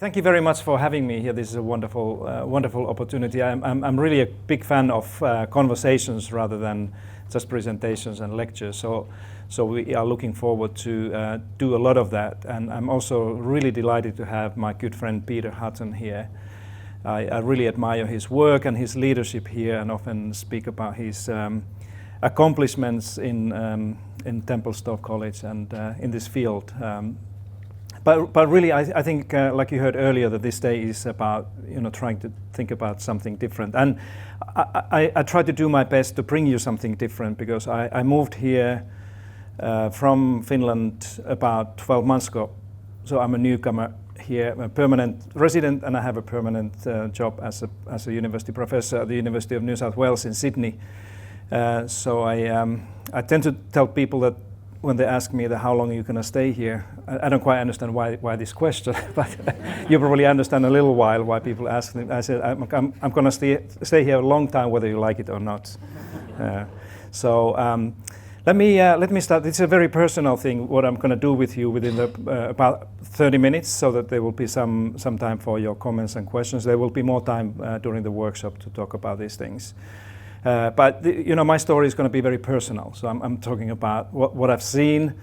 Thank you very much for having me here. This is a wonderful, wonderful opportunity. I'm really a big fan of conversations rather than just presentations and lectures. So we are looking forward to do a lot of that. And I'm also really delighted to have my good friend Peter Hutton here. I really admire his work and his leadership here, and often speak about his accomplishments in Tempelstowe College and in this field. But really, I think, like you heard earlier, that this day is about trying to think about something different. And I try to do my best to bring you something different, because I moved here from Finland about 12 months ago. So I'm a newcomer here, a permanent resident, and I have a permanent job as a university professor at the University of New South Wales in Sydney. So I tend to tell people that when they ask me how long are you going to stay here, I don't quite understand why this question, but you probably understand a little while why people ask me. I said I'm going to stay here a long time, whether you like it or not. Let me start. It's a very personal thing, what I'm going to do with you within about 30 minutes, so that there will be some time for your comments and questions. There will be more time during the workshop to talk about these things. But my story is going to be very personal. So I'm talking about what I've seen.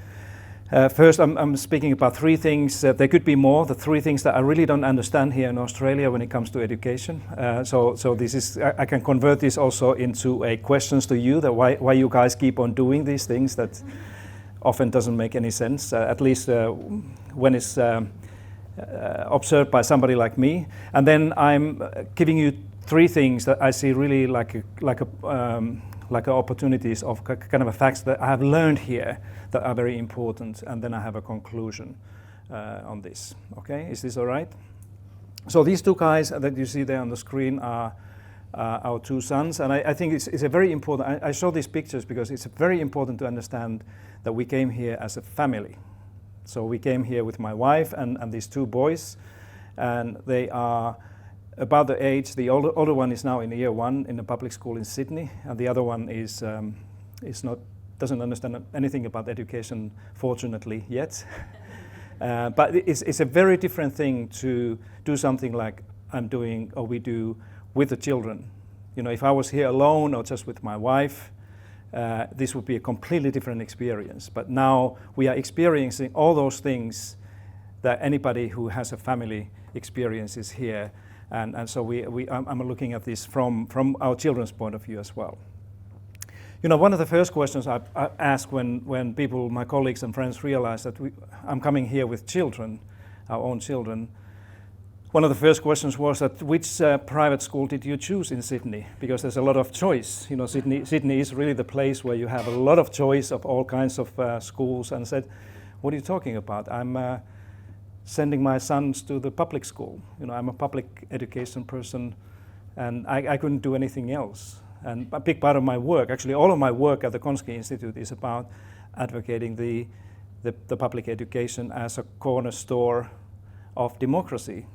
First, I'm speaking about three things. There could be more. The three things that I really don't understand here in Australia when it comes to education. So this is, I can convert this also into a questions to you, that why you guys keep on doing these things that often doesn't make any sense, at least when it's observed by somebody like me. And then I'm giving you three things that I see really like opportunities of kind of facts that I have learned here that are very important, and then I have a conclusion on this. Okay, is this all right? So these two guys that you see there on the screen are our two sons, and I think it's a very important. I show these pictures because it's very important to understand that we came here as a family. So we came here with my wife and these two boys, and they are about the age. The older one is now in year one in a public school in Sydney, and the other one doesn't understand anything about education, fortunately, yet. But it's a very different thing to do something like I'm doing, or we do, with the children. If I was here alone or just with my wife, this would be a completely different experience. But now we are experiencing all those things that anybody who has a family experiences here. And so I'm looking at this from our children's point of view as well. One of the first questions I ask when people, my colleagues and friends, realize that I'm coming here with children, our own children, one of the first questions was that which private school did you choose in Sydney? Because there's a lot of choice. Sydney is really the place where you have a lot of choice of all kinds of schools. And I said, what are you talking about? I'm sending my sons to the public school. I'm a public education person, and I couldn't do anything else. And a big part of my work, actually all of my work at the Konski Institute, is about advocating the public education as a cornerstone of democracy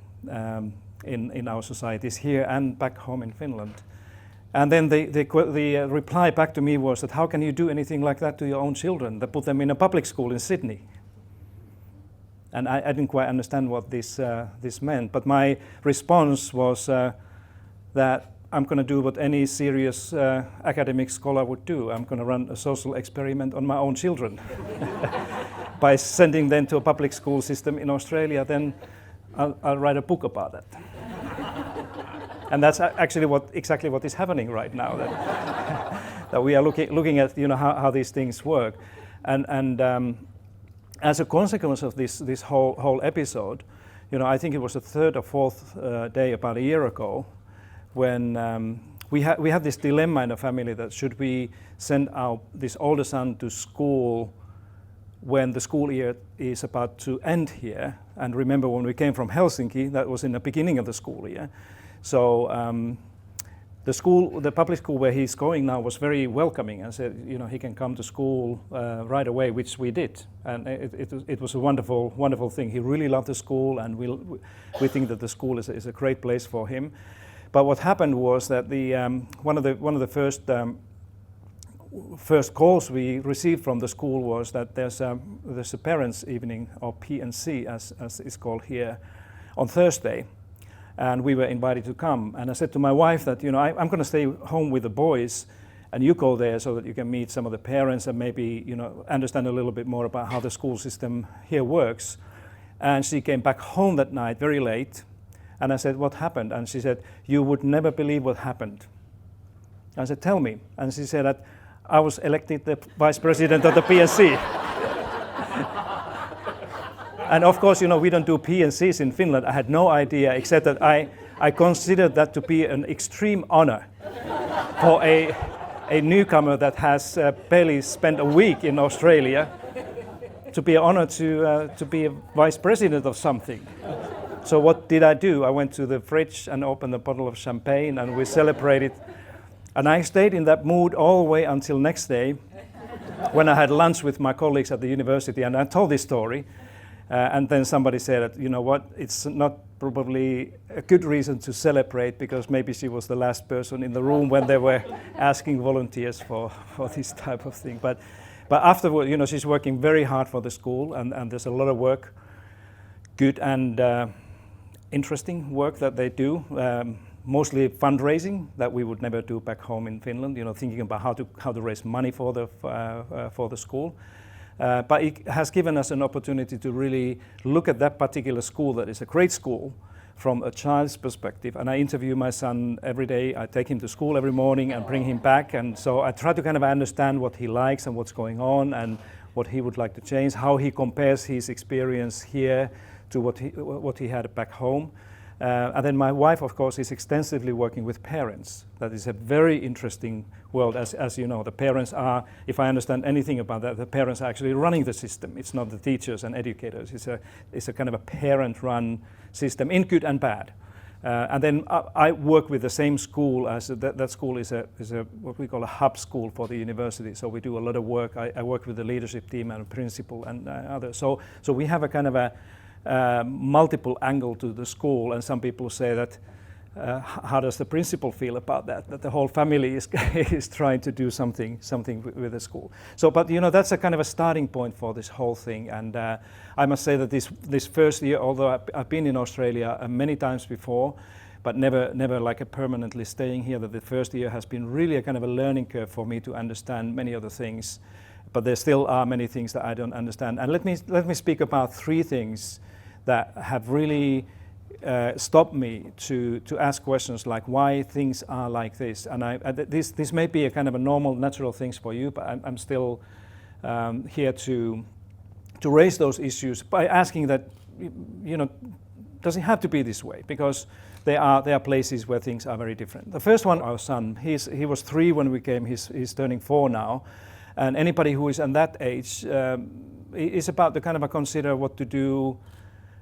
in our societies here and back home in Finland. And then the reply back to me was that how can you do anything like that to your own children, that put them in a public school in Sydney? And I didn't quite understand what this meant, but my response was that I'm going to do what any serious academic scholar would do. I'm going to run a social experiment on my own children. By sending them to a public school system in Australia, then I'll write a book about that. And that's actually exactly what is happening right now. That we are looking at how these things work, and as a consequence of this whole episode, I think it was the third or fourth day about a year ago, when we had this dilemma in the family that should we send this older son to school when the school year is about to end here. And remember, when we came from Helsinki, that was in the beginning of the school year. So the public school where he's going now was very welcoming and said, he can come to school right away, which we did. And it was a wonderful thing. He really loved the school, and we think that the school is a great place for him. But what happened was that one of the first calls we received from the school was that there's a parents' evening, or P&C as it's called here, on Thursday, and we were invited to come. And I said to my wife that, I'm going to stay home with the boys, and you go there so that you can meet some of the parents and maybe, understand a little bit more about how the school system here works. And she came back home that night very late, and I said, what happened? And she said, you would never believe what happened. I said, tell me. And she said that I was elected the vice president of the PNC. And of course, we don't do PNCs in Finland. I had no idea, except that I considered that to be an extreme honor for a newcomer that has barely spent a week in Australia, to be honored to be a vice president of something. So what did I do? I went to the fridge and opened a bottle of champagne, and we celebrated. And I stayed in that mood all the way until next day, when I had lunch with my colleagues at the university, and I told this story. And then somebody said, it's not probably a good reason to celebrate, because maybe she was the last person in the room when they were asking volunteers for this type of thing. But afterward, she's working very hard for the school, and there's a lot of work, good and interesting work that they do. Mostly fundraising that we would never do back home in Finland. Thinking about how to raise money for the school. But it has given us an opportunity to really look at that particular school that is a great school from a child's perspective. And I interview my son every day. I take him to school every morning and bring him back. And so I try to kind of understand what he likes and what's going on and what he would like to change, how he compares his experience here to what he had back home. And then my wife, of course, is extensively working with parents. That is a very interesting world. As you know, the parents are, if I understand anything about that, the parents are actually running the system. It's not the teachers and educators. It's a kind of a parent-run system, in good and bad. And then I work with the same school as that school is a what we call a hub school for the university. So we do a lot of work. I work with the leadership team and principal and others. So we have a kind of a multiple angle to the school, and some people say that how does the principal feel about that the whole family is trying to do something with the school. So but that's a kind of a starting point for this whole thing. And I must say that this first year, although I've been in Australia many times before, but never like a permanently staying here, that the first year has been really a kind of a learning curve for me to understand many other things. But there still are many things that I don't understand. And let me speak about 3 things that have really stopped me to ask questions like why things are like this. And this may be a kind of a normal, natural things for you, but I'm still here to raise those issues by asking that, does it have to be this way? Because there are places where things are very different. The first one, our son, he was 3 when we came. He's turning 4 now. And anybody who is at that age is about to kind of consider what to do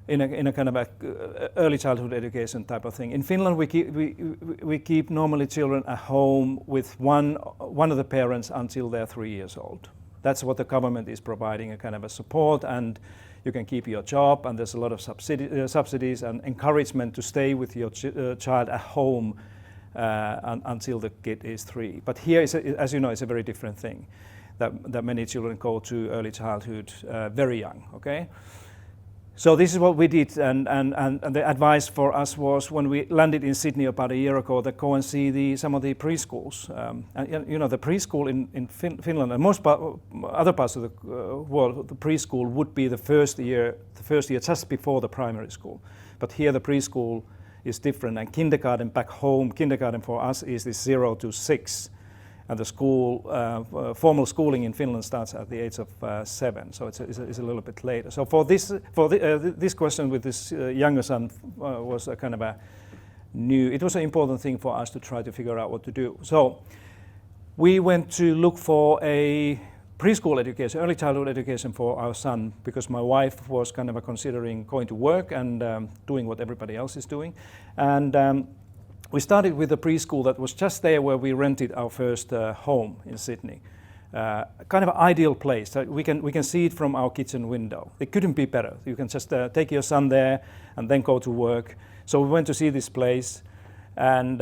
in a kind of a early childhood education type of thing. In Finland, we keep normally children at home with one of the parents until they're 3 years old. That's what the government is providing, a kind of a support, and you can keep your job, and there's a lot of subsidies and encouragement to stay with your child at home until the kid is 3. But here, as you know, it's a very different thing. That many children go to early childhood very young. Okay. So this is what we did, and the advice for us was, when we landed in Sydney about a year ago, that go and see some of the preschools. And the preschool in Finland and most other parts of the world, the preschool would be the first year just before the primary school. But here the preschool is different, and kindergarten back home, kindergarten for us is this 0 to 6. And the school, formal schooling in Finland starts at the age of 7, so it's a little bit later. So for this question with this younger son was a kind of a new. It was an important thing for us to try to figure out what to do. So we went to look for a preschool education, early childhood education for our son, because my wife was kind of considering going to work and doing what everybody else is doing, and. We started with a preschool that was just there where we rented our first home in Sydney. Kind of an ideal place. We can see it from our kitchen window. It couldn't be better. You can just take your son there and then go to work. So we went to see this place, and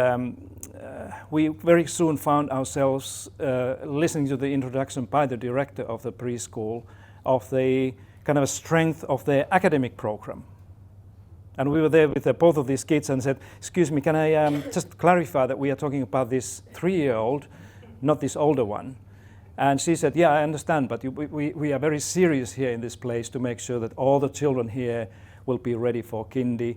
we very soon found ourselves listening to the introduction by the director of the preschool of the kind of strength of their academic program. And we were there with both of these kids and said, excuse me, can I just clarify that we are talking about this 3-year-old, not this older one? And she said, yeah, I understand, but we are very serious here in this place to make sure that all the children here will be ready for kindy,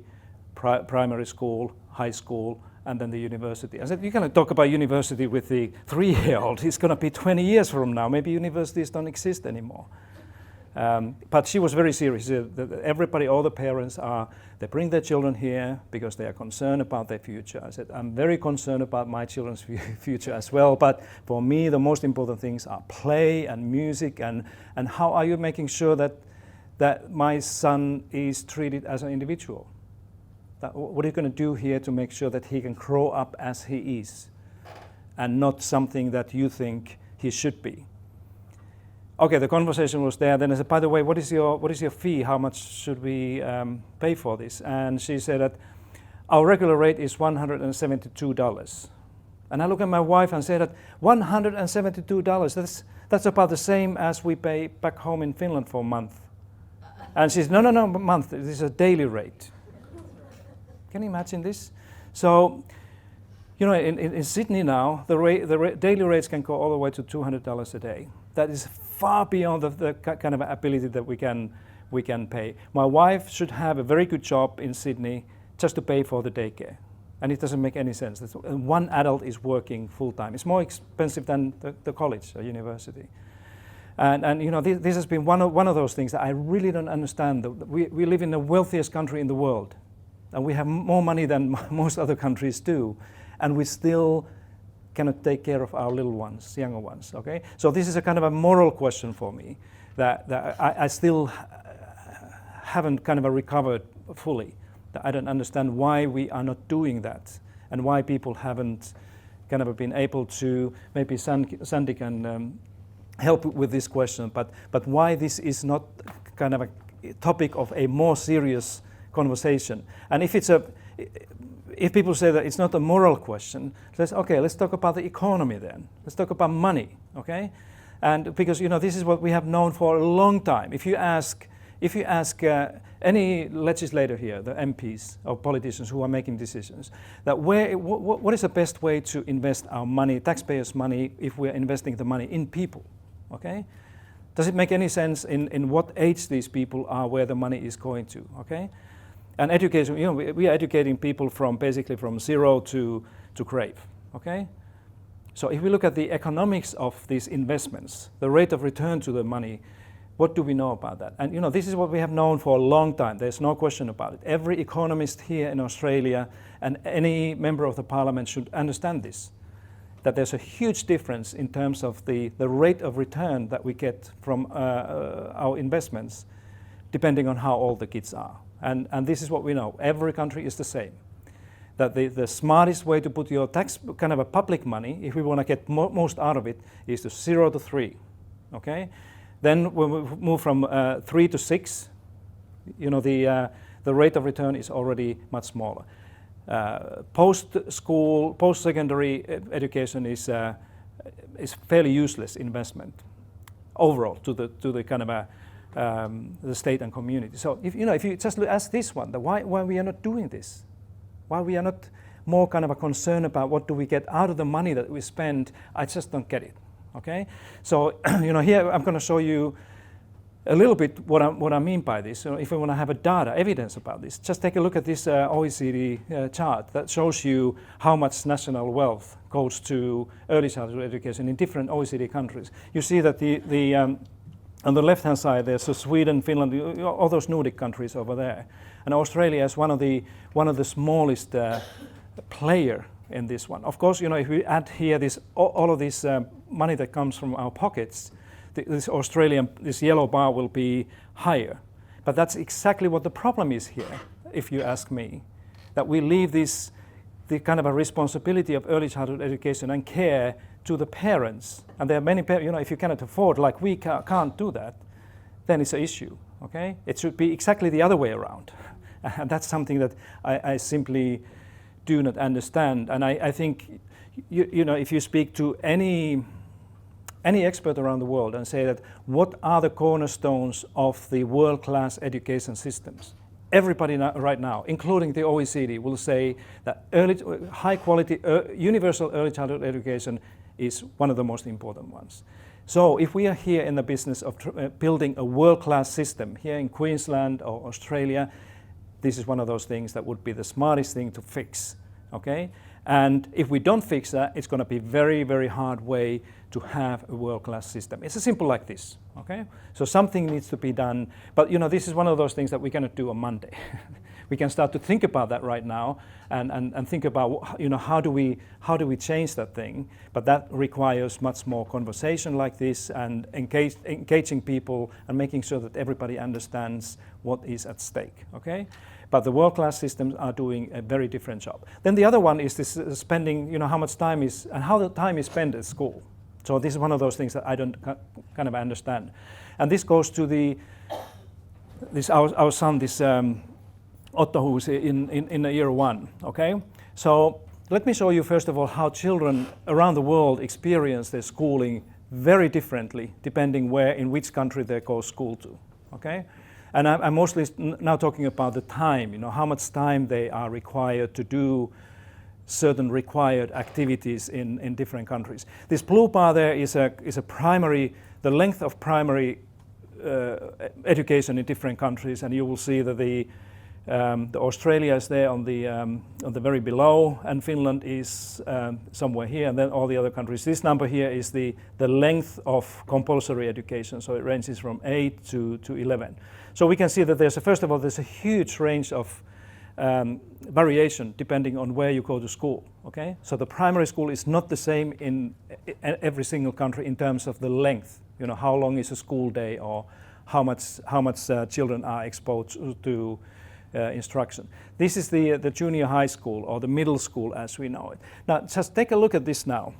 primary school, high school, and then the university. I said, you cannot talk about university with the 3-year-old. He's going to be 20 years from now. Maybe universities don't exist anymore. But she was very serious. Everybody, all the parents they bring their children here because they are concerned about their future. I said, I'm very concerned about my children's future as well, but for me the most important things are play and music, and how are you making sure that my son is treated as an individual? What are you going to do here to make sure that he can grow up as he is and not something that you think he should be? Okay, the conversation was there. Then I said, by the way, what is your fee? How much should we pay for this? And she said that our regular rate is $172. And I look at my wife and say that $172, that's about the same as we pay back home in Finland for a month. And she said, no, month, this is a daily rate. Can you imagine this? So, you know, in Sydney now, the daily rates can go all the way to $200 a day. That is far beyond the kind of ability that we can pay. My wife should have a very good job in Sydney just to pay for the daycare, and it doesn't make any sense. One adult is working full time. It's more expensive than the college or university. And you know, this has been one of those things that I really don't understand. We live in the wealthiest country in the world, and we have more money than most other countries do, and we still cannot take care of our little ones, younger ones, okay? So this is a kind of a moral question for me that I still haven't kind of recovered fully. I don't understand why we are not doing that and why people haven't kind of been able to, maybe Sandy can help with this question, but why this is not kind of a topic of a more serious conversation. And if people say that it's not a moral question, let's talk about the economy then. Let's talk about money, okay? And because, you know, this is what we have known for a long time. If you ask any legislator here, the MPs or politicians who are making decisions, that what is the best way to invest our money, taxpayers' money, if we're investing the money in people, okay? Does it make any sense in what age these people are, where the money is going to, okay? And education, you know, we are educating people basically from zero to grave, okay? So if we look at the economics of these investments, the rate of return to the money, what do we know about that? And you know, this is what we have known for a long time. There's no question about it. Every economist here in Australia and any member of the parliament should understand this, that there's a huge difference in terms of the rate of return that we get from our investments, depending on how old the kids are. And this is what we know. Every country is the same. That the smartest way to put your tax, kind of a public money, if we want to get most out of it, is to 0 to 3, okay? Then when we move from 3 to 6, you know, the rate of return is already much smaller. Post-school, post-secondary education is fairly useless investment overall to the kind of the state and community. So if you just ask this one, why we are not doing this, why we are not more kind of a concern about what do we get out of the money that we spend, I just don't get it. Okay, so you know, here I'm going to show you a little bit what I mean by this. So if we want to have a data evidence about this, just take a look at this OECD chart that shows you how much national wealth goes to early childhood education in different OECD countries. You see that on the left-hand side, there's Sweden, Finland, all those Nordic countries over there, and Australia is one of the smallest player in this one. Of course, you know, if we add here all of this money that comes from our pockets, this yellow bar will be higher. But that's exactly what the problem is here, if you ask me, that we leave the kind of a responsibility of early childhood education and care to the parents. And there are many parents, you know, if you cannot afford, like we can't do that, then it's an issue, okay? It should be exactly the other way around. And that's something that I simply do not understand. And I think, you know, if you speak to any expert around the world and say that what are the cornerstones of the world-class education systems, everybody right now, including the OECD, will say that high quality universal early childhood education is one of the most important ones. So if we are here in the business of building a world-class system here in Queensland or Australia, this is one of those things that would be the smartest thing to fix, okay? And if we don't fix that, it's going to be very, very hard way to have a world-class system. It's as simple like this, okay? So something needs to be done, but this is one of those things that we cannot do on Monday. We can start to think about that right now and think about how do we change that thing, but that requires much more conversation like this and engaging people and making sure that everybody understands what is at stake, okay? But the world-class systems are doing a very different job. Then the other one is this spending, how much time is and how the time is spent at school. So this is one of those things that I don't kind of understand, and this goes to our son, Otto, who's in year 1, okay? So let me show you first of all how children around the world experience their schooling very differently depending in which country they go to school to, okay? And I'm mostly now talking about the time, how much time they are required to do certain required activities in different countries. This blue bar there is the length of primary education in different countries, and you will see that the Australia is there on the very below, and Finland is somewhere here, and then all the other countries. This number here is the length of compulsory education, so it ranges from 8 to 11. So we can see that first of all, there's a huge range of variation depending on where you go to school, okay? So the primary school is not the same in every single country in terms of the length, how long is a school day or how much children are exposed to instruction. This is the junior high school or the middle school as we know it. Now just take a look at this now,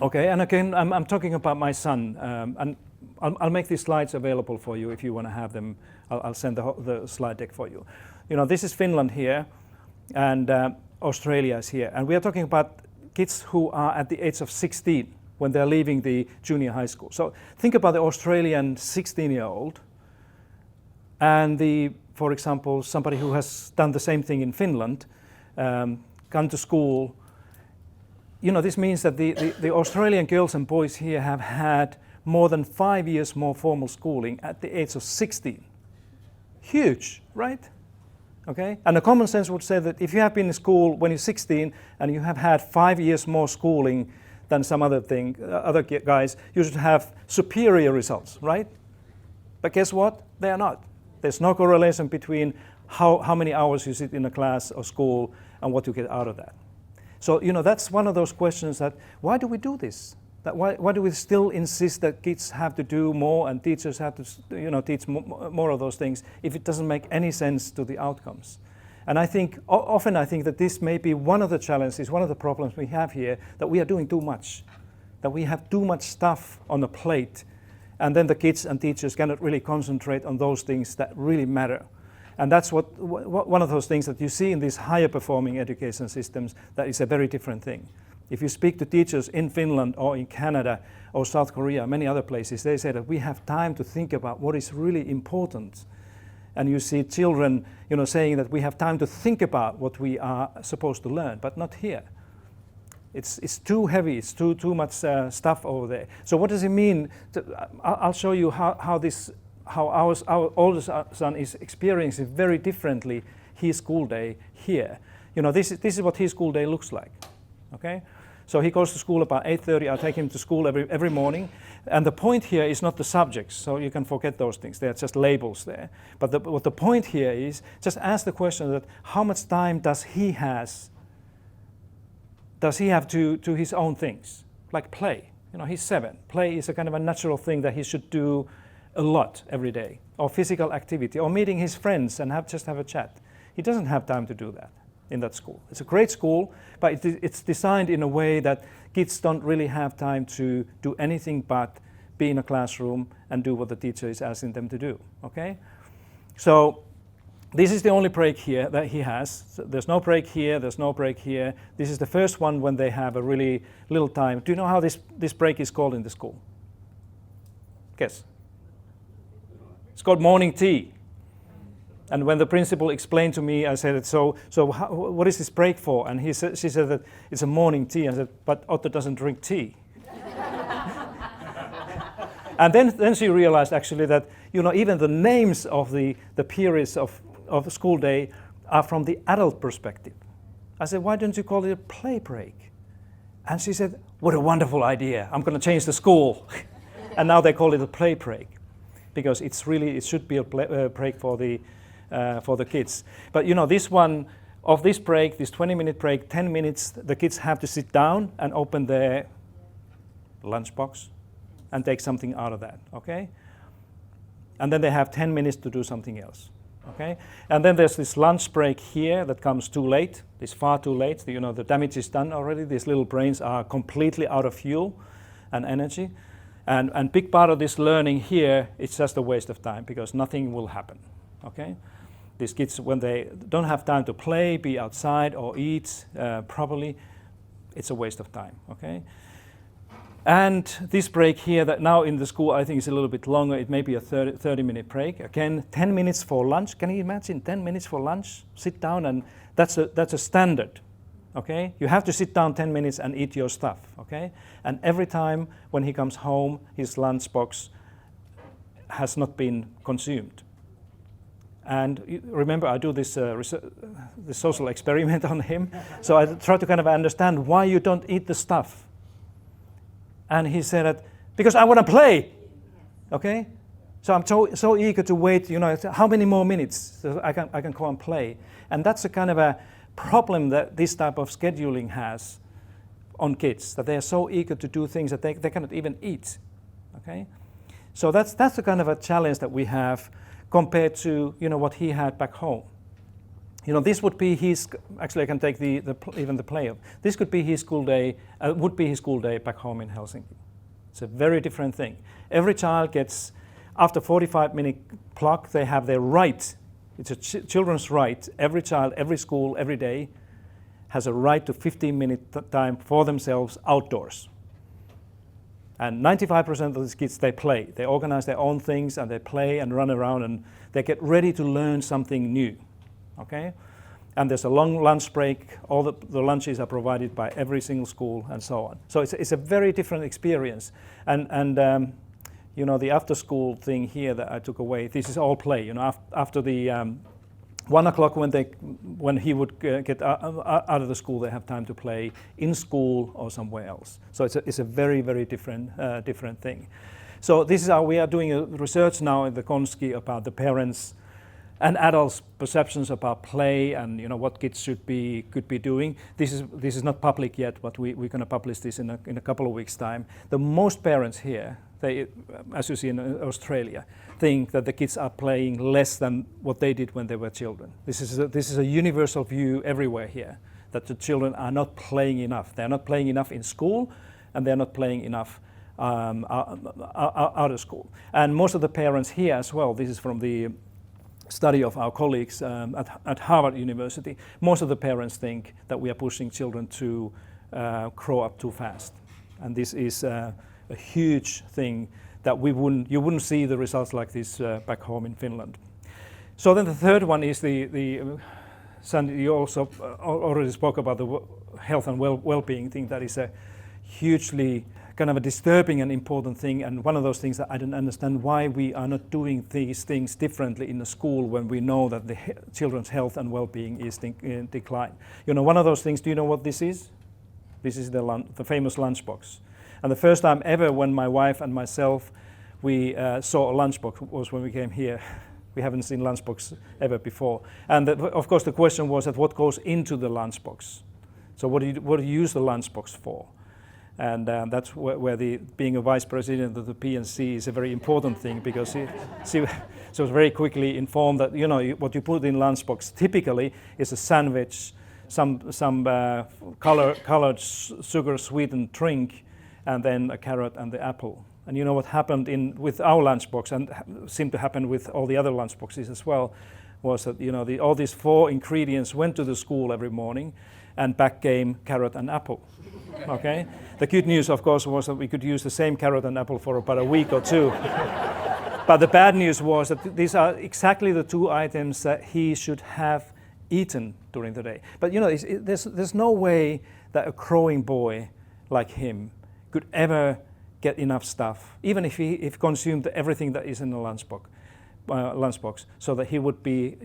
okay? And again, I'm talking about my son, and I'll make these slides available for you if you want to have them. I'll send the slide deck for you. This is Finland here, and Australia is here. And we are talking about kids who are at the age of 16 when they're leaving the junior high school. So think about the Australian 16-year-old and for example, somebody who has done the same thing in Finland, gone to school. This means that the Australian girls and boys here have had more than 5 years more formal schooling at the age of 16. Huge, right? Okay, and the common sense would say that if you have been in school when you're 16 and you have had 5 years more schooling than some other guys, you should have superior results, right? But guess what? They are not. There's no correlation between how many hours you sit in a class or school and what you get out of that. So that's one of those questions that why do we do this? That why do we still insist that kids have to do more and teachers have to teach more of those things if it doesn't make any sense to the outcomes? And I think often that this may be one of the challenges, one of the problems we have here, that we are doing too much, that we have too much stuff on the plate, and then the kids and teachers cannot really concentrate on those things that really matter. And that's one of those things that you see in these higher performing education systems that is a very different thing. If you speak to teachers in Finland or in Canada or South Korea, many other places, they say that we have time to think about what is really important. And you see children, saying that we have time to think about what we are supposed to learn, but not here. It's too heavy. It's too much stuff over there. So what does it mean? I'll show you how our oldest son is experiencing very differently his school day here. This is what his school day looks like. Okay, so he goes to school about 8:30. I take him to school every morning, and the point here is not the subjects, so you can forget those things. They're just labels there. But what the point here is, just ask the question that how much time does he have to his own things, like play? He's 7. Play is a kind of a natural thing that he should do a lot every day, or physical activity, or meeting his friends and just have a chat. He doesn't have time to do that in that school. It's a great school, but it's designed in a way that kids don't really have time to do anything but be in a classroom and do what the teacher is asking them to do, okay? So this is the only break here that he has. So there's no break here, there's no break here. This is the first one when they have a really little time. Do you know how this break is called in the school? Guess. It's called morning tea. And when the principal explained to me, I said, what is this break for? And she said that it's a morning tea. I said, but Otto doesn't drink tea. And then she realized actually that, even the names of the periods of the school day are from the adult perspective. I said, why don't you call it a play break? And she said, what a wonderful idea. I'm going to change the school. And now they call it a play break because it should be a break for the kids. But this one, of this break, this 20-minute break, 10 minutes, the kids have to sit down and open their lunchbox and take something out of that, okay? And then they have 10 minutes to do something else, okay? And then there's this lunch break here that comes too late. It's far too late. The damage is done already. These little brains are completely out of fuel and energy. And big part of this learning here, it's just a waste of time because nothing will happen, okay? These kids, when they don't have time to play, be outside or eat properly, it's a waste of time, okay? And this break here that now in the school I think is a little bit longer. It may be a 30-minute break. Again, 10 minutes for lunch. Can you imagine 10 minutes for lunch? Sit down, and that's a standard, okay? You have to sit down 10 minutes and eat your stuff, okay? And every time when he comes home, his lunchbox has not been consumed. And remember, I do this social experiment on him. So I try to kind of understand why you don't eat the stuff. And he said that, because I want to play, okay? So I'm so eager to wait, how many more minutes so I can go and play. And that's a kind of a problem that this type of scheduling has on kids, that they are so eager to do things that they cannot even eat, okay? So that's the kind of a challenge that we have compared to, what he had back home. This would be his, actually I can take even the play of, this could be his school day, would be his school day back home in Helsinki. It's a very different thing. Every child gets, after 45-minute clock, they have their right, it's a children's right, every child, every school, every day has a right to 15-minute time for themselves outdoors. And 95% of these kids, they play. They organize their own things and they play and run around and they get ready to learn something new. Okay, and there's a long lunch break. All the lunches are provided by every single school, and so on. So it's a very different experience. And the after-school thing here that I took away. This is all play. After the 1 o'clock when he would get out of the school, they have time to play in school or somewhere else. So it's a very, very different thing. So this is how we are doing a research now in the Konski about the parents and adults' perceptions about play and what kids could be doing. This is not public yet, but we're going to publish this in a couple of weeks' time. The most parents here, they, as you see in Australia, think that the kids are playing less than what they did when they were children. This is a universal view everywhere here, that the children are not playing enough. They're not playing enough in school, and they're not playing enough out of school. And most of the parents here as well, this is from the study of our colleagues at Harvard University, most of the parents think that we are pushing children to grow up too fast. And this is a huge thing that you wouldn't see the results like this back home in Finland. So then the third one is Sandy, you also already spoke about the health and well-being thing. That is a hugely kind of a disturbing and important thing, and one of those things that I don't understand why we are not doing these things differently in the school when we know that the children's health and well-being is in decline. One of those things, do you know what this is? This is the famous lunchbox. And the first time ever when my wife and myself, we saw a lunchbox was when we came here. We haven't seen lunchbox ever before. And of course the question was that what goes into the lunchbox? So what do you use the lunchbox for? And that's where being a vice president of the P&C is a very important thing, because she was very quickly informed that what you put in lunchbox typically is a sandwich, some colored sugar sweetened drink, and then a carrot and the apple. And you know what happened with our lunchbox, and seemed to happen with all the other lunchboxes as well, was that all these 4 ingredients went to the school every morning, and back came carrot and apple. Okay. The good news, of course, was that we could use the same carrot and apple for about a week or two. But the bad news was that these are exactly the 2 items that he should have eaten during the day. But there's no way that a growing boy like him could ever get enough stuff, even if he consumed everything that is in the lunchbox, so that he would be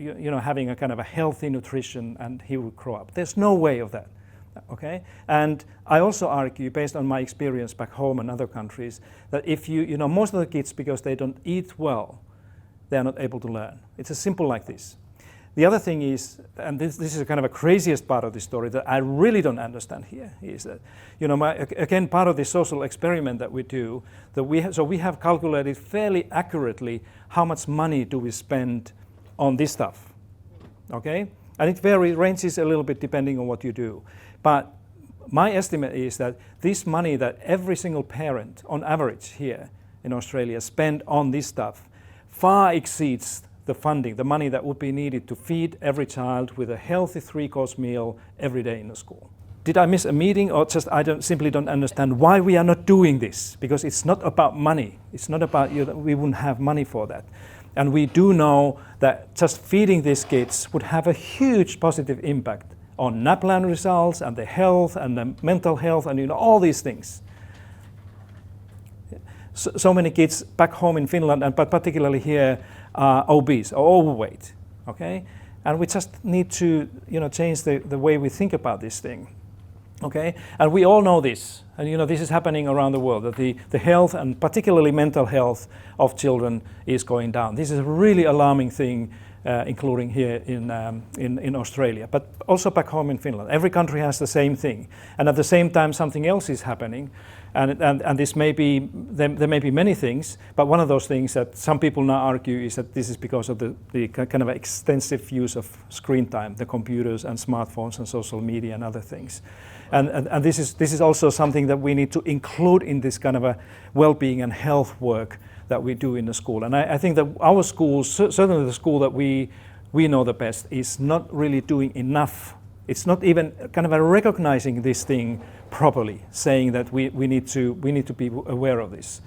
having a kind of a healthy nutrition and he would grow up. There's no way of that. Okay, and I also argue, based on my experience back home and other countries, that if most of the kids, because they don't eat well, they are not able to learn. It's as simple like this. The other thing is, and this is kind of a craziest part of the story that I really don't understand here, is that, again, part of the social experiment that we do, that we have calculated fairly accurately how much money do we spend on this stuff, okay? And it ranges a little bit depending on what you do. But my estimate is that this money that every single parent, on average here in Australia, spend on this stuff far exceeds the funding, the money that would be needed to feed every child with a healthy 3-course meal every day in the school. Did I miss a meeting, or just simply don't understand why we are not doing this? Because it's not about money. It's not about we wouldn't have money for that. And we do know that just feeding these kids would have a huge positive impact on NAPLAN results and the health and the mental health and all these things. So many kids back home in Finland, and but particularly here, are obese or overweight. Okay, and we just need to change the way we think about this thing. Okay, and we all know this, and this is happening around the world, that the health and particularly mental health of children is going down. This is a really alarming thing, including here in Australia, but also back home in Finland. Every country has the same thing, and at the same time something else is happening, and this may be there may be many things, but one of those things that some people now argue is that this is because of the kind of extensive use of screen time, the computers and smartphones and social media and other things. And this is also something that we need to include in this kind of a well-being and health work that we do in the school. And I think that our schools, certainly the school that we know the best, is not really doing enough. It's not even kind of recognizing this thing properly, saying that we need to be aware of this.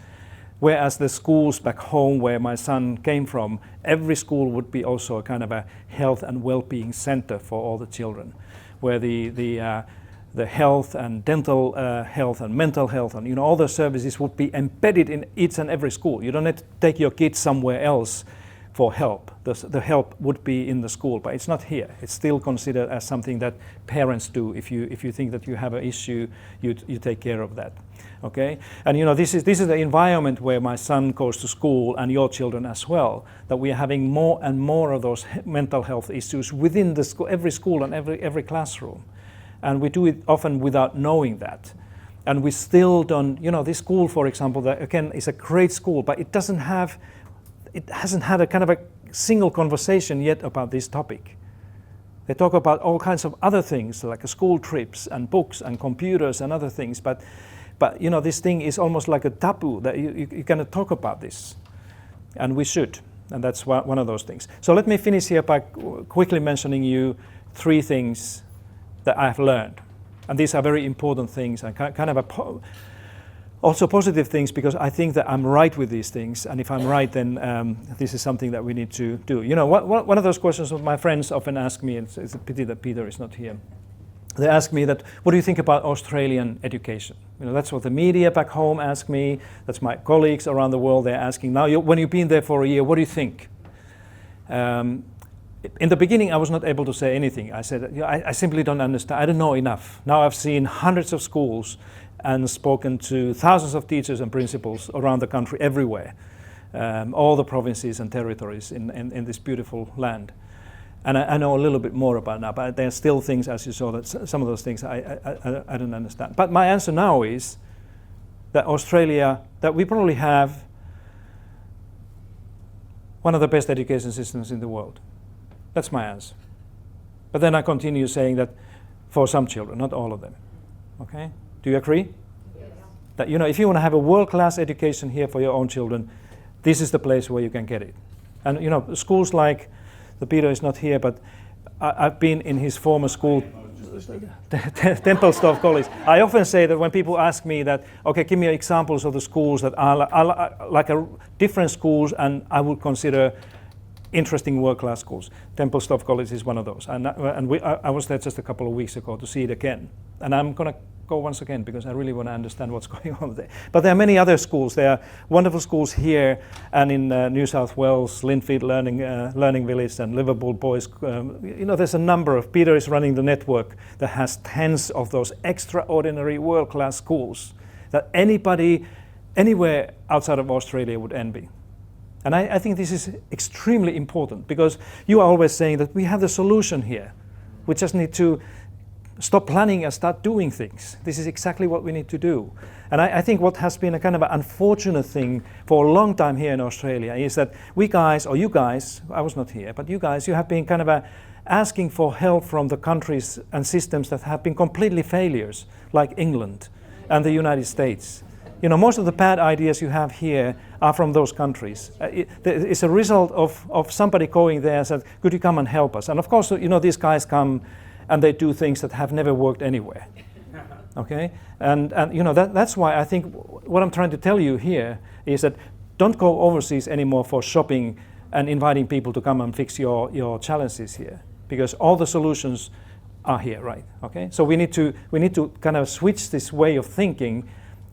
Whereas the schools back home where my son came from, every school would be also a kind of a health and well-being center for all the children, where the health and dental health and mental health and all the services would be embedded in each and every school. You don't need to take your kids somewhere else for help. The help would be in the school, but it's not here. It's still considered as something that parents do. If you think that you have an issue, you take care of that. Okay, and this is the environment where my son goes to school, and your children as well. That we are having more and more of those mental health issues within the school, every school and every classroom. And we do it often without knowing that. And we still don't, this school, for example, that again is a great school, but it hasn't had a kind of a single conversation yet about this topic. They talk about all kinds of other things, like school trips and books and computers and other things, but this thing is almost like a taboo that you cannot talk about this. And we should, and that's one of those things. So let me finish here by quickly mentioning you 3 things that I've learned. And these are very important things and kind of also positive things, because I think that I'm right with these things. And if I'm right, then this is something that we need to do. One of those questions that my friends often ask me, and it's a pity that Peter is not here. They ask me that, what do you think about Australian education? That's what the media back home ask me. That's my colleagues around the world. They're asking, now when you've been there for a year, what do you think? In the beginning, I was not able to say anything. I said, I simply don't understand. I don't know enough. Now I've seen hundreds of schools and spoken to thousands of teachers and principals around the country, everywhere, all the provinces and territories in this beautiful land. And I know a little bit more about now, but there are still things, as you saw, that some of those things I don't understand. But my answer now is that Australia, that we probably have one of the best education systems in the world. That's my answer. But then I continue saying that for some children, not all of them. Okay? Do you agree? Yes. That if you want to have a world-class education here for your own children, this is the place where you can get it. And schools like, Peter is not here, but I've been in his former school. Tempelstof College. I often say that when people ask me that, okay, give me examples of the schools that are like different schools and I would consider interesting world-class schools. Tempelstof College is one of those. I was there just a couple of weeks ago to see it again. And I'm going to go once again because I really want to understand what's going on there. But there are many other schools. There are wonderful schools here and in New South Wales, Linfield Learning Village and Liverpool Boys. There's a number of, Peter is running the network that has tens of those extraordinary world-class schools that anybody, anywhere outside of Australia would envy. And I think this is extremely important because you are always saying that we have the solution here. We just need to stop planning and start doing things. This is exactly what we need to do. And I think what has been a kind of an unfortunate thing for a long time here in Australia is that we guys, or you guys, I was not here, but you guys, you have been kind of asking for help from the countries and systems that have been completely failures, like England and the United States. Most of the bad ideas you have here are from those countries. It's a result of somebody going there and said, could you come and help us? And of course, these guys come and they do things that have never worked anywhere. Okay? And that's why I think what I'm trying to tell you here is that don't go overseas anymore for shopping and inviting people to come and fix your challenges here, because all the solutions are here, right? Okay? So we need to kind of switch this way of thinking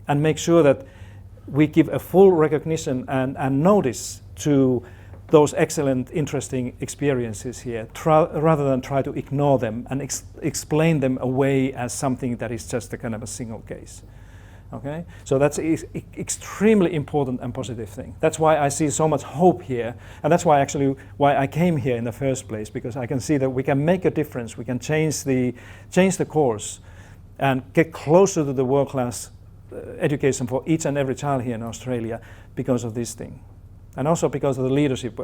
and make sure that we give a full recognition and notice to those excellent, interesting experiences here, rather than try to ignore them and explain them away as something that is just a kind of a single case. Okay? So that's an extremely important and positive thing. That's why I see so much hope here, and that's why I came here in the first place, because I can see that we can make a difference, we can change the course and get closer to the world-class education for each and every child here in Australia because of this thing. And also because of the leadership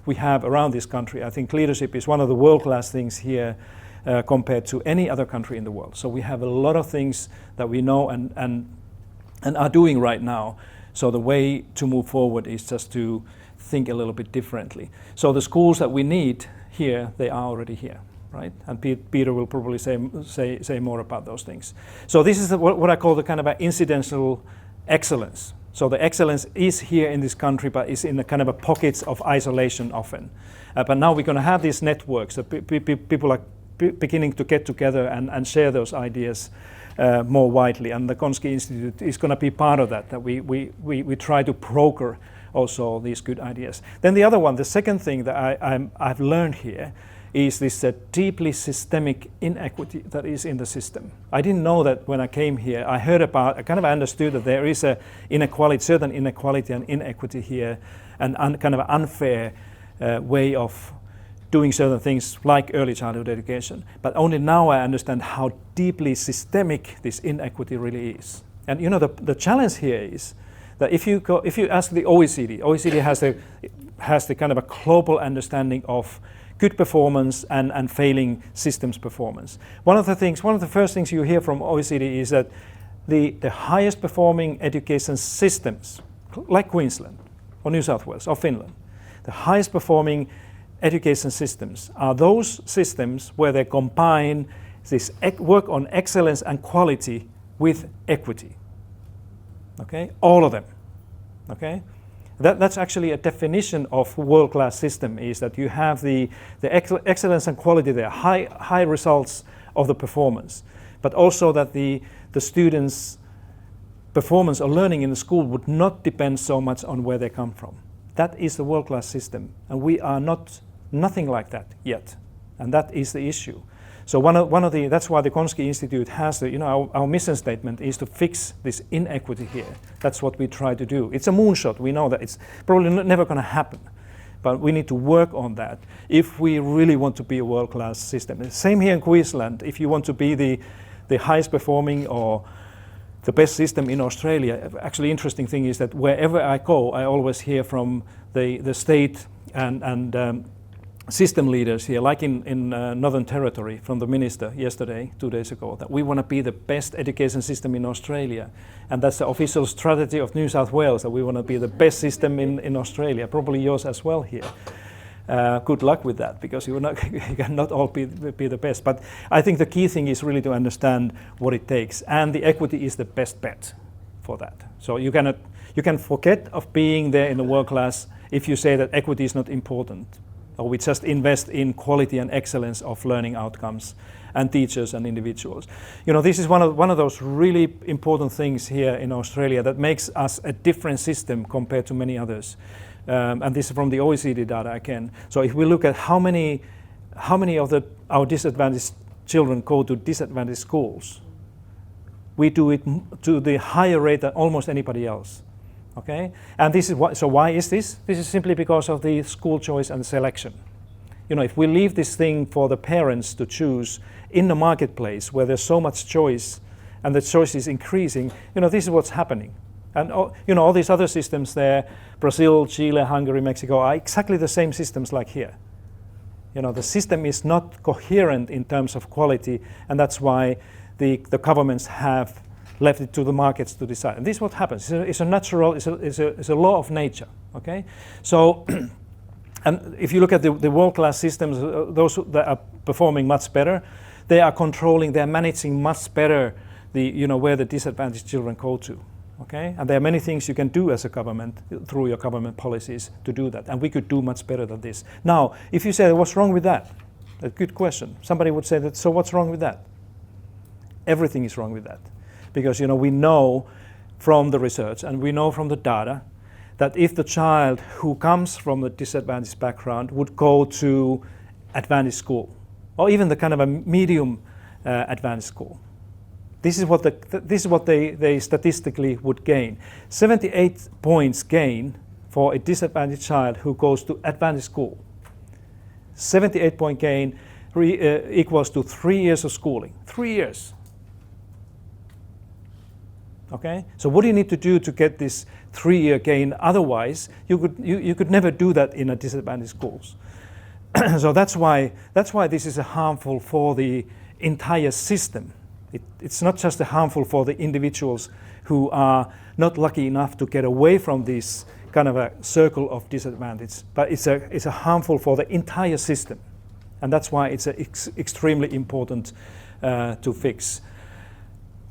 we have around this country. I think leadership is one of the world-class things here compared to any other country in the world. So we have a lot of things that we know and are doing right now. So the way to move forward is just to think a little bit differently. So the schools that we need here, they are already here. Right? And Peter will probably say more about those things. So this is what I call the kind of incidental excellence. So the excellence is here in this country, but is in the kind of pockets of isolation often. But now we're going to have these networks that people are beginning to get together and share those ideas more widely. And the Konski Institute is going to be part of that we try to broker also these good ideas. Then the other one, the second thing that I've learned here is this deeply systemic inequity that is in the system. I didn't know that when I came here. I kind of understood that there is a certain inequality and inequity here, and kind of an unfair way of doing certain things like early childhood education. But only now I understand how deeply systemic this inequity really is. And the challenge here is that if you ask the OECD has the kind of a global understanding of good performance and failing systems performance. One of the first things you hear from OECD is that the highest performing education systems, like Queensland or New South Wales or Finland, the highest performing education systems are those systems where they combine this work on excellence and quality with equity. Okay, all of them. Okay. That's actually a definition of world-class system, is that you have the excellence and quality there, high results of the performance, but also that the students' performance or learning in the school would not depend so much on where they come from. That is the world-class system, and we are nothing like that yet, and that is the issue. So that's why the Konski Institute has our mission statement is to fix this inequity here. That's what we try to do. It's a moonshot. We know that it's probably never going to happen, but we need to work on that if we really want to be a world-class system. Same here in Queensland. If you want to be the highest performing or the best system in Australia, actually interesting thing is that wherever I go, I always hear from the state and system leaders here, like in Northern Territory, from the minister yesterday, 2 days ago, that we want to be the best education system in Australia. And that's the official strategy of New South Wales, that we want to be the best system in Australia, probably yours as well here. good luck with that, because you cannot all be the best. But I think the key thing is really to understand what it takes, and the equity is the best bet for that. So you can forget of being there in the world class if you say that equity is not important, or we just invest in quality and excellence of learning outcomes and teachers and individuals. This is one of those really important things here in Australia that makes us a different system compared to many others. And this is from the OECD data again. So if we look at how many of our disadvantaged children go to disadvantaged schools, we do it to the higher rate than almost anybody else. Okay, and this is so why is this? This is simply because of the school choice and selection. If we leave this thing for the parents to choose in the marketplace where there's so much choice and the choice is increasing, this is what's happening. And all these other systems there, Brazil, Chile, Hungary, Mexico, are exactly the same systems like here. The system is not coherent in terms of quality, and that's why the governments have left it to the markets to decide. And this is what happens. It's a law of nature. Okay, so and if you look at the world-class systems, those that are performing much better, they are managing much better where the disadvantaged children go to. Okay, and there are many things you can do as a government through your government policies to do that, and we could do much better than this. Now, if you say, what's wrong with that? A good question. Somebody would say that, so what's wrong with that? Everything is wrong with that. Because we know from the research and we know from the data that if the child who comes from a disadvantaged background would go to advantaged school, or even the kind of a medium advanced school, this is what they statistically would gain. 78 points gain for a disadvantaged child who goes to advantaged school. 78 point gain equals to 3 years of schooling. 3 years. Okay, so what do you need to do to get this 3-year gain? Otherwise, you could never do that in a disadvantaged schools. So that's why this is harmful for the entire system. It's not just harmful for the individuals who are not lucky enough to get away from this kind of a circle of disadvantage, but it's harmful for the entire system, and that's why it's extremely important to fix.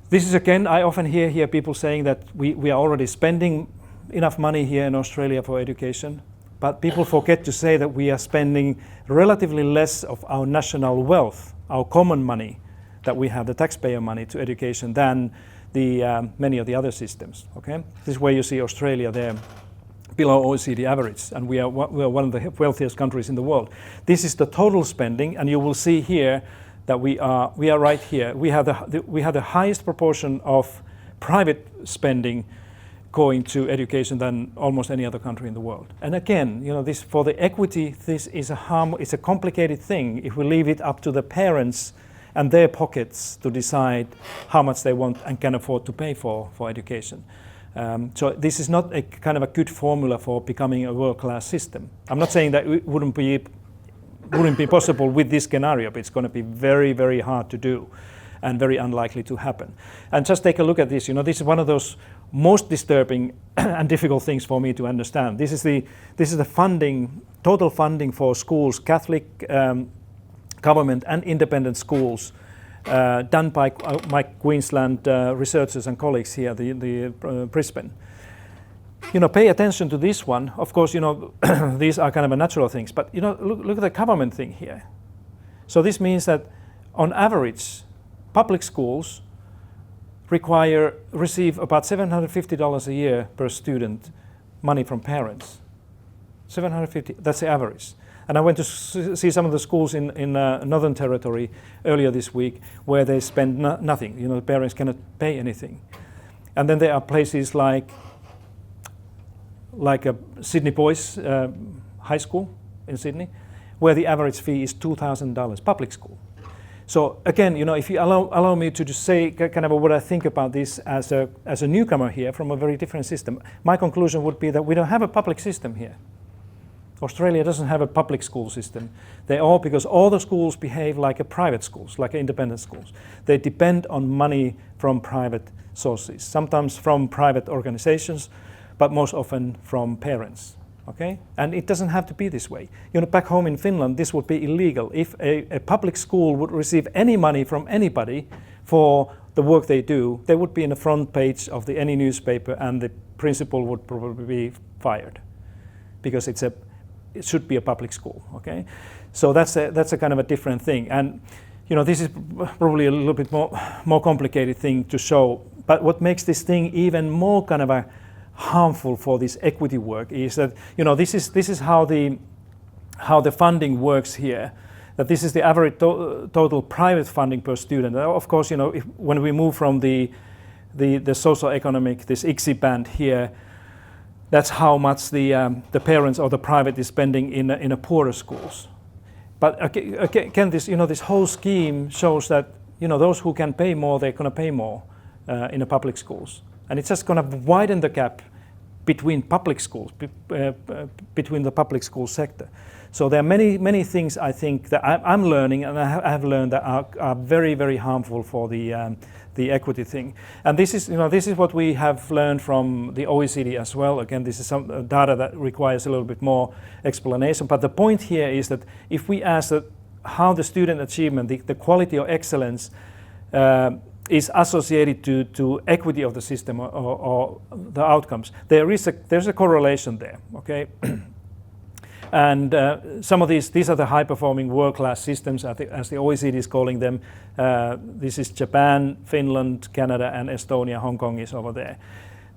This is again, I often hear people saying that we are already spending enough money here in Australia for education, but people forget to say that we are spending relatively less of our national wealth, our common money that we have, the taxpayer money, to education than the many of the other systems. Okay, this is where you see Australia there below OECD average, and we are one of the wealthiest countries in the world. This is the total spending, and you will see here that we are right here. We have the highest proportion of private spending going to education than almost any other country in the world. And again, this for the equity, this is it's a complicated thing if we leave it up to the parents and their pockets to decide how much they want and can afford to pay for education. So this is not a kind of a good formula for becoming a world-class system. I'm not saying that it wouldn't be possible with this scenario, but it's going to be very, very hard to do and very unlikely to happen. And just take a look at this. This is one of those most disturbing and difficult things for me to understand. This is the funding, total funding for schools, Catholic, government and independent schools, done by my Queensland researchers and colleagues here, the Brisbane. Pay attention to this one. Of course, these are kind of a natural things, but look at the government thing here. So this means that on average, public schools receive about $750 a year per student money from parents. $750, that's the average. And I went to see some of the schools in Northern Territory earlier this week where they spend nothing. The parents cannot pay anything. And then there are places like a Sydney Boys High School in Sydney, where the average fee is $2,000, public school. So again, if you allow me to just say kind of what I think about this as a newcomer here from a very different system, my conclusion would be that we don't have a public system here. Australia doesn't have a public school system. Because all the schools behave like a private schools, like independent schools. They depend on money from private sources, sometimes from private organizations, but most often from parents. Okay, and it doesn't have to be this way. Back home in Finland, this would be illegal. If a public school would receive any money from anybody for the work they do, they would be in the front page of any newspaper, and the principal would probably be fired because it should be a public school. Okay, so that's a kind of a different thing, and this is probably a little bit more complicated thing to show. But what makes this thing even more kind of a harmful for this equity work is that this is how the funding works here. That this is the average total private funding per student. Of course, when we move from the socio-economic, this ICSI band here, that's how much the parents or the private is spending in a poorer schools. But again, this whole scheme shows that those who can pay more, they're going to pay more in the public schools. And it's just going to widen the gap between public schools, between the public school sector. So there are many things I think that I'm learning, and I have learned that are very, very harmful for the equity thing. And this is what we have learned from the OECD as well. Again, this is some data that requires a little bit more explanation. But the point here is that if we ask that how the student achievement, the quality or excellence, is associated to equity of the system or the outcomes, there's a correlation there. Okay. And some of these are the high-performing world-class systems, as the OECD is calling them. This is Japan, Finland, Canada, and Estonia. Hong Kong is over there.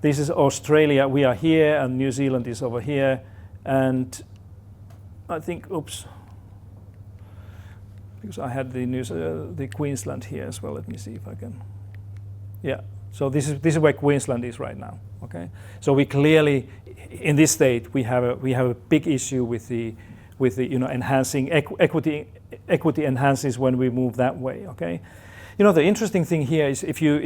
This is Australia. We are here, and New Zealand is over here. And I think, because I had the Queensland here as well. Let me see if I can. Yeah. So this is where Queensland is right now. Okay. So we clearly, in this state, we have a big issue with the enhancing equity enhances when we move that way. Okay. The interesting thing here is if you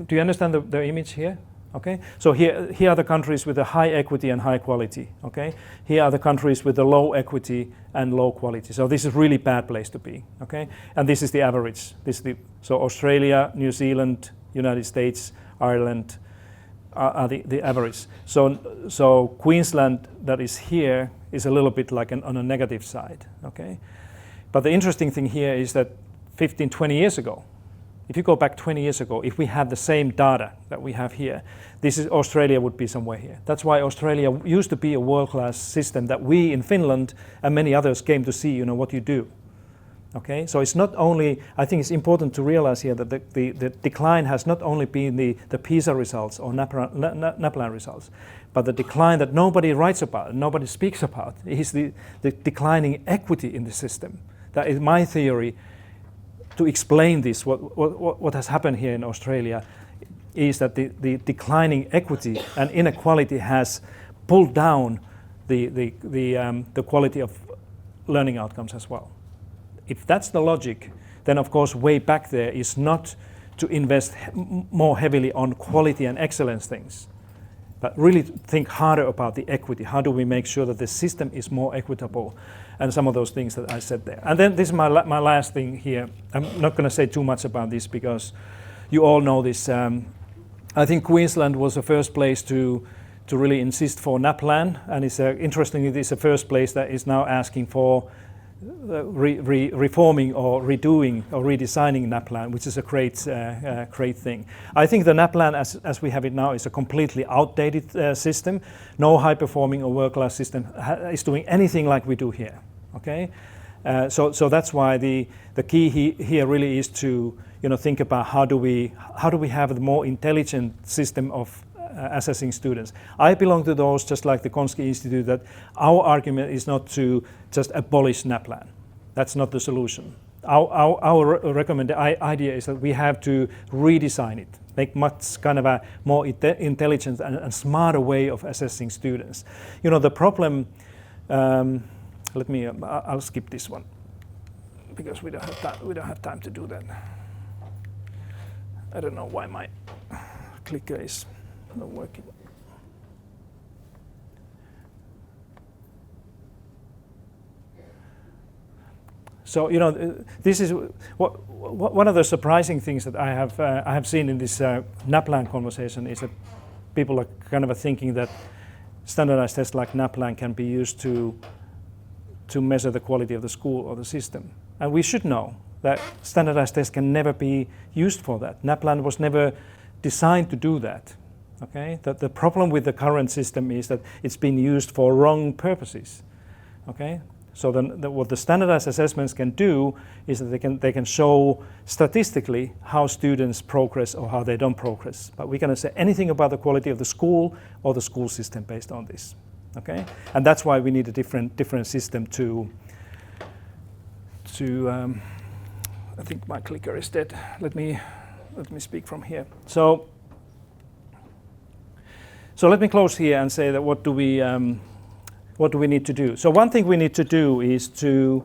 do you understand the image here? Okay. So here are the countries with the high equity and high quality. Okay. Here are the countries with the low equity and low quality. So this is really bad place to be. Okay. And this is the average. So Australia, New Zealand, United States, Ireland are the average. So Queensland that is here is a little bit like on a negative side. Okay. But the interesting thing here is that 15, 20 years ago, if you go back 20 years ago, if we had the same data that we have here, Australia would be somewhere here. That's why Australia used to be a world-class system that we in Finland and many others came to see, what you do. Okay, so it's not only, I think it's important to realize here that the decline has not only been the PISA results or NAPLAN results, but the decline that nobody writes about, nobody speaks about, is the declining equity in the system. That is my theory to explain this. What has happened here in Australia is that the declining equity and inequality has pulled down the quality of learning outcomes as well. If that's the logic, then of course way back there is not to invest more heavily on quality and excellence things, but really think harder about the equity. How do we make sure that the system is more equitable, and some of those things that I said there. And then this is my last thing here. I'm not going to say too much about this because you all know this. I think Queensland was the first place to really insist for NAPLAN, and it's interestingly, it is the first place that is now asking for reforming or redoing or redesigning NAPLAN, which is a great thing. I think the NAPLAN as we have it now is a completely outdated system. No high-performing or world-class system is doing anything like we do here. Okay, so that's why the key here really is to think about how do we have a more intelligent system of assessing students. I belong to those, just like the Konski Institute, that our argument is not to just abolish NAPLAN. That's not the solution. Our recommended idea is that we have to redesign it, make much kind of a more intelligent and smarter way of assessing students. The problem, I'll skip this one because we don't have time to do that. I don't know why my clicker is not working. So this is one of the surprising things that I have seen in this NAPLAN conversation is that people are kind of thinking that standardized tests like NAPLAN can be used to measure the quality of the school or the system. And we should know that standardized tests can never be used for that. NAPLAN was never designed to do that. Okay? That the problem with the current system is that it's been used for wrong purposes. Okay? So then what the standardized assessments can do is that they can show statistically how students progress or how they don't progress. But we cannot say anything about the quality of the school or the school system based on this. Okay? And that's why we need a different system to I think my clicker is dead. Let me speak from here. So let me close here and say that what do we need to do? So one thing we need to do is to,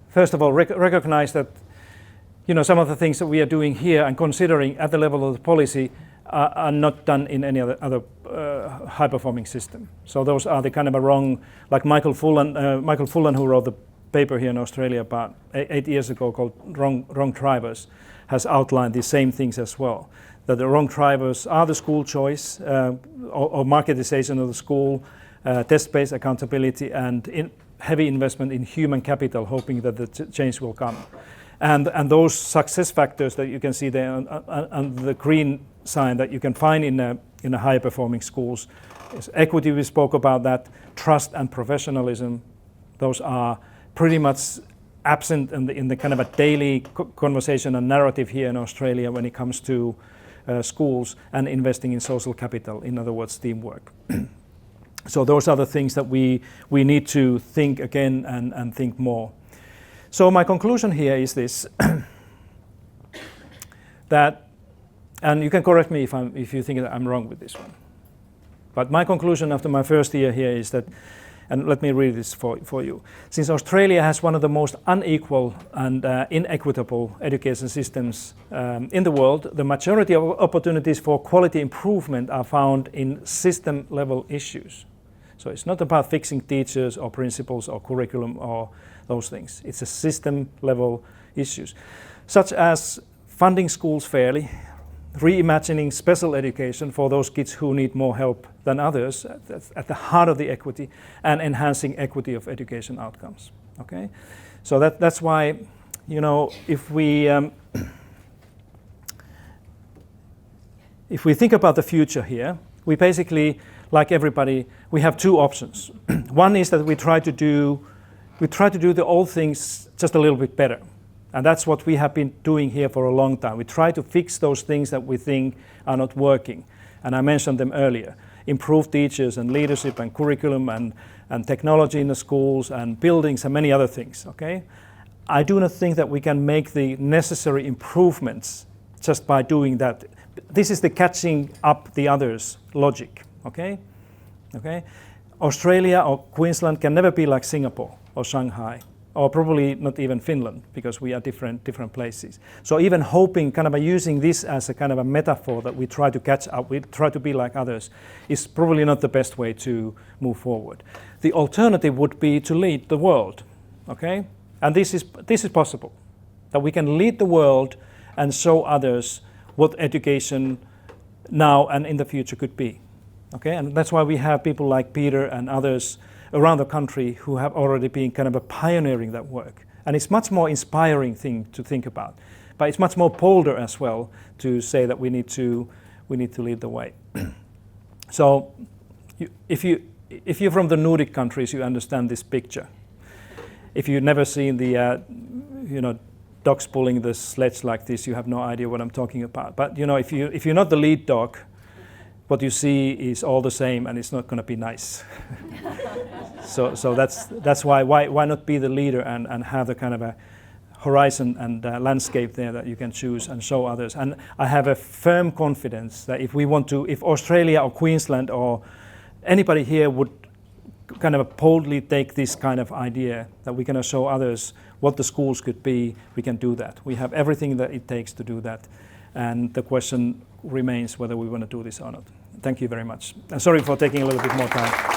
first of all, recognize that some of the things that we are doing here and considering at the level of the policy are not done in any other high-performing system. So those are the kind of a wrong, like Michael Fullan, who wrote the paper here in Australia about 8 years ago called Wrong Drivers, has outlined the same things as well. That the wrong drivers are the school choice or marketization of the school, test-based accountability, and heavy investment in human capital, hoping that the change will come. And those success factors that you can see there on the green sign that you can find in a high-performing schools is equity. We spoke about that. Trust and professionalism. Those are pretty much absent in the kind of a daily conversation and narrative here in Australia when it comes to schools and investing in social capital. In other words, teamwork. So those are the things that we need to think again and think more. So my conclusion here is this, that, and you can correct me if you think that I'm wrong with this one, but my conclusion after my first year here is that, and let me read this for you. Since Australia has one of the most unequal and inequitable education systems in the world, the majority of opportunities for quality improvement are found in system-level issues. So it's not about fixing teachers or principals or curriculum or those things. It's a system-level issues, such as funding schools fairly, reimagining special education for those kids who need more help than others at the heart of the equity, and enhancing equity of education outcomes. Okay, so that's why, if we think about the future here, we basically, like everybody, we have two options. One is that we try to do the old things just a little bit better. And that's what we have been doing here for a long time. We try to fix those things that we think are not working. And I mentioned them earlier. Improve teachers and leadership and curriculum and technology in the schools and buildings and many other things, okay? I do not think that we can make the necessary improvements just by doing that. This is the catching up the others logic, okay? Okay? Australia or Queensland can never be like Singapore or Shanghai, or probably not even Finland, because we are different places. So even hoping, kind of using this as a kind of a metaphor that we try to catch up, we try to be like others, is probably not the best way to move forward. The alternative would be to lead the world, okay? And this is possible, that we can lead the world and show others what education now and in the future could be, okay? And that's why we have people like Peter and others around the country who have already been kind of pioneering that work. And it's much more inspiring thing to think about. But it's much more bolder as well to say that we need to lead the way. So if you're from the Nordic countries, you understand this picture. If you've never seen the dogs pulling the sledge like this, you have no idea what I'm talking about. But if you're not the lead dog, what you see is all the same, and it's not going to be nice. So that's why not be the leader and have the kind of a horizon and landscape there that you can choose and show others. And I have a firm confidence that if Australia or Queensland or anybody here would kind of boldly take this kind of idea that we're going to show others what the schools could be, we can do that. We have everything that it takes to do that. And the question remains whether we want to do this or not. Thank you very much. And sorry for taking a little bit more time.